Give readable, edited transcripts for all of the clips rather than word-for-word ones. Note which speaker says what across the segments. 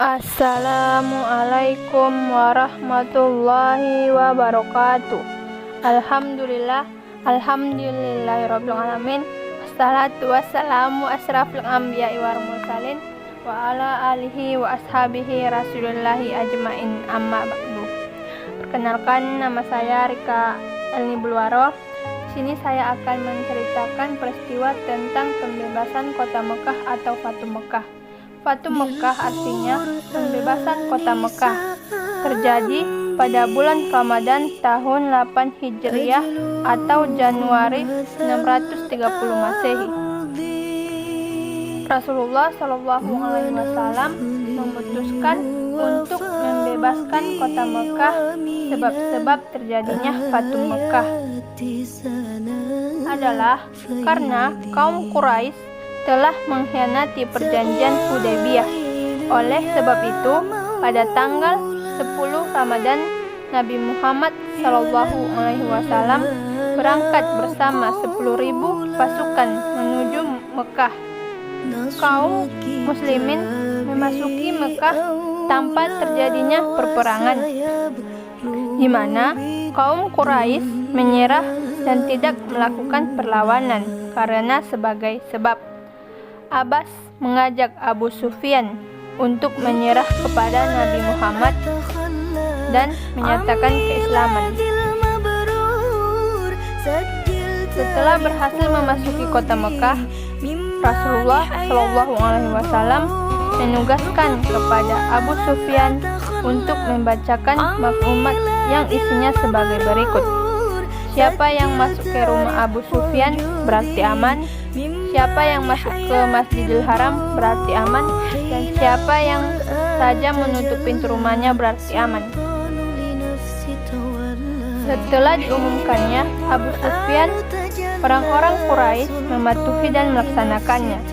Speaker 1: Assalamualaikum warahmatullahi wabarakatuh. Alhamdulillahirabbil alamin. Wassalatu wassalamu asrafil anbiya'i wal mursalin wa ala alihi wa ashabihi rasulillahi ajmain, amma ba'du. Perkenalkan, nama saya Rika Elni Bulwaro. Di sini saya akan menceritakan peristiwa tentang pembebasan kota Mekah atau Fatu Mekah. Fatu Mekah artinya pembebasan kota Mekah. Terjadi pada bulan Ramadan tahun 8 Hijriah atau Januari 630 Masehi. Rasulullah Shallallahu Alaihi Wasallam memutuskan untuk membebaskan kota Mekah. Sebab-sebab terjadinya Fatu Mekah adalah karena kaum Quraisy telah mengkhianati perjanjian Hudaybiyah. Oleh sebab itu, pada tanggal 10 Ramadan, Nabi Muhammad SAW berangkat bersama 10.000 pasukan menuju Mekah. Kaum muslimin memasuki Mekah tanpa terjadinya peperangan, di mana kaum Quraisy menyerah dan tidak melakukan perlawanan karena sebagai sebab. Abbas mengajak Abu Sufyan untuk menyerah kepada Nabi Muhammad dan menyatakan keislaman. Setelah berhasil memasuki kota Mekah, Rasulullah Shallallahu Alaihi Wasallam menugaskan kepada Abu Sufyan untuk membacakan maklumat yang isinya sebagai berikut. Siapa yang masuk ke rumah Abu Sufyan berarti aman. Siapa yang masuk ke Masjidil Haram berarti aman, dan siapa yang saja menutup pintu rumahnya berarti aman. Setelah diumumkannya Abu Sufyan, orang-orang Quraisy mematuhi dan melaksanakannya.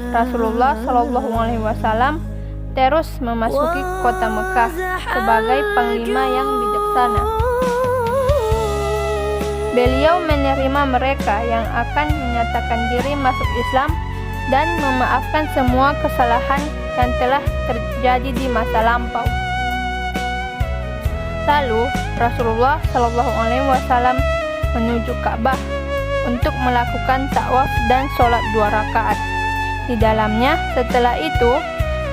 Speaker 1: Rasulullah Shallallahu Alaihi Wasallam terus memasuki kota Mekah sebagai panglima yang bijaksana. Beliau menerima mereka yang akan menyatakan diri masuk Islam dan memaafkan semua kesalahan yang telah terjadi di masa lampau. Lalu Rasulullah Shallallahu Alaihi Wasallam menuju Ka'bah untuk melakukan tawaf dan sholat 2 rakaat. Di dalamnya, setelah itu,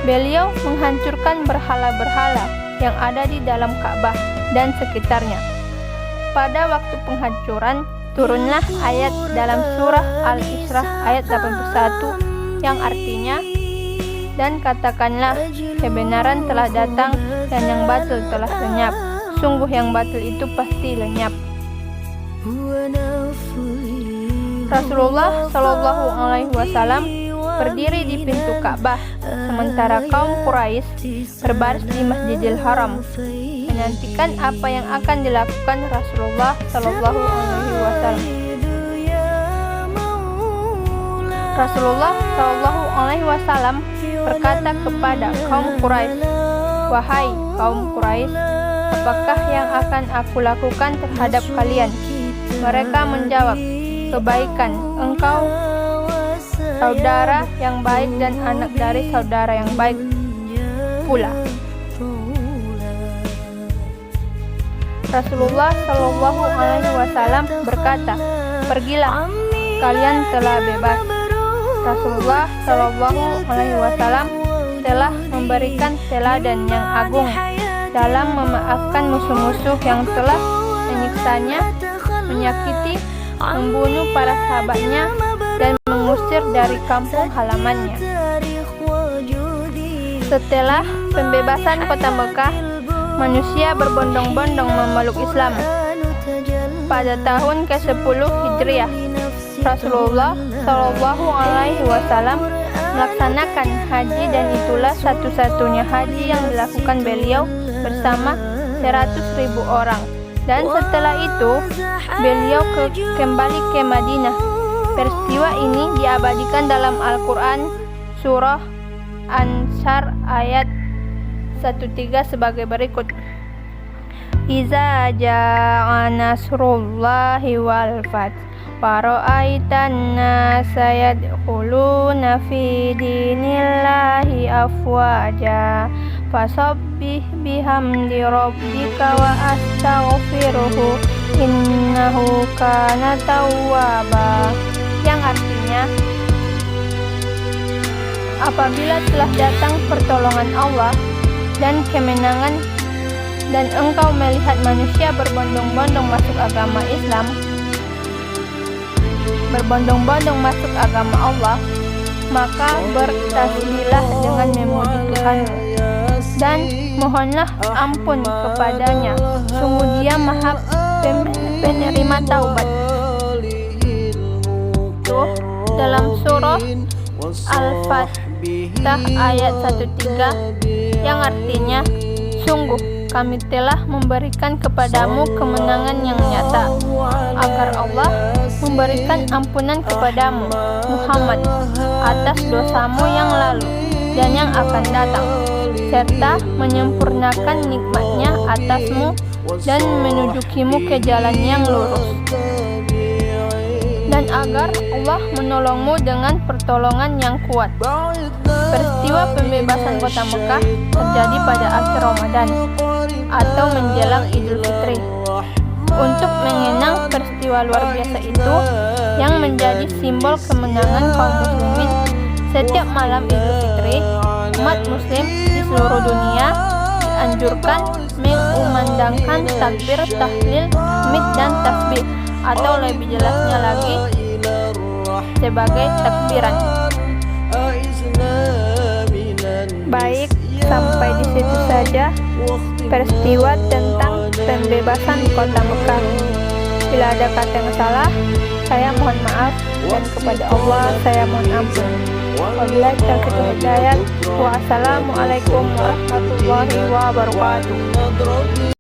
Speaker 1: beliau menghancurkan berhala-berhala yang ada di dalam Ka'bah dan sekitarnya. Pada waktu penghancuran, turunlah ayat dalam surah Al-Isra ayat 81 yang artinya, dan katakanlah kebenaran telah datang dan yang batil telah lenyap. Sungguh yang batil itu pasti lenyap. Rasulullah Shallallahu Alaihi Wasallam berdiri di pintu Ka'bah, sementara kaum Quraisy berbaris di Masjidil Haram, menantikan apa yang akan dilakukan Rasulullah Shallallahu Alaihi Wasallam. Rasulullah Shallallahu Alaihi Wasallam berkata kepada kaum Quraisy, "Wahai kaum Quraisy, apakah yang akan aku lakukan terhadap kalian?" Mereka menjawab, "Kebaikan, engkau saudara yang baik dan anak dari saudara yang baik pula." Rasulullah Shallallahu Alaihi Wasallam berkata, "Pergilah, kalian telah bebas." Rasulullah Shallallahu Alaihi Wasallam telah memberikan teladan yang agung dalam memaafkan musuh-musuh yang telah menyiksanya, menyakiti, membunuh para sahabatnya, dan mengusir dari kampung halamannya. Setelah pembebasan kota Mekah, manusia berbondong-bondong memeluk Islam. Pada tahun ke-10 Hijriah, Rasulullah Shallallahu Alaihi Wasallam melaksanakan haji, dan itulah satu-satunya haji yang dilakukan beliau bersama 100.000 orang. Dan setelah itu, beliau kembali ke Madinah. Peristiwa ini diabadikan dalam Al-Quran surah An-Nasr ayat 13 sebagai berikut. Iza ja'a nasrullahi wal fath fara'aitan nasa yadkhuluna fi dinillahi afwaja fasabbih bihamdi rabbika wa astaghfiruhu innahu kana tawwaba, yang artinya apabila telah datang pertolongan Allah dan kemenangan dan engkau melihat manusia berbondong-bondong masuk agama Islam, berbondong-bondong masuk agama Allah, maka bertasbihlah dengan memuji Tuhanmu dan mohonlah ampun kepadanya, sungguh Dia Maha penerima taubat. Tuh, dalam surah Al-Fatihah ayat 1-3, yang artinya sungguh kami telah memberikan kepadamu kemenangan yang nyata, agar Allah memberikan ampunan kepadamu, Muhammad, atas dosamu yang lalu dan yang akan datang, serta menyempurnakan nikmat-Nya atasmu dan menunjukimu ke jalan yang lurus, dan agar Allah menolongmu dengan pertolongan yang kuat. Peristiwa pembebasan kota Mekah terjadi pada akhir Ramadan atau menjelang Idul Fitri. Untuk mengenang peristiwa luar biasa itu yang menjadi simbol kemenangan kaum muslimin, setiap malam Idul Fitri, umat muslim di seluruh dunia dianjurkan mengumandangkan takbir, tahlil, tahmid, dan tasbih, atau lebih jelasnya lagi sebagai takbiran. Baik, sampai di situ saja peristiwa tentang pembebasan kota Mekah. Bila ada kata yang salah, saya mohon maaf, dan kepada Allah saya mohon ampun. Wabillahi taufiq wal hidayah. Wassalamualaikum warahmatullahi wabarakatuh.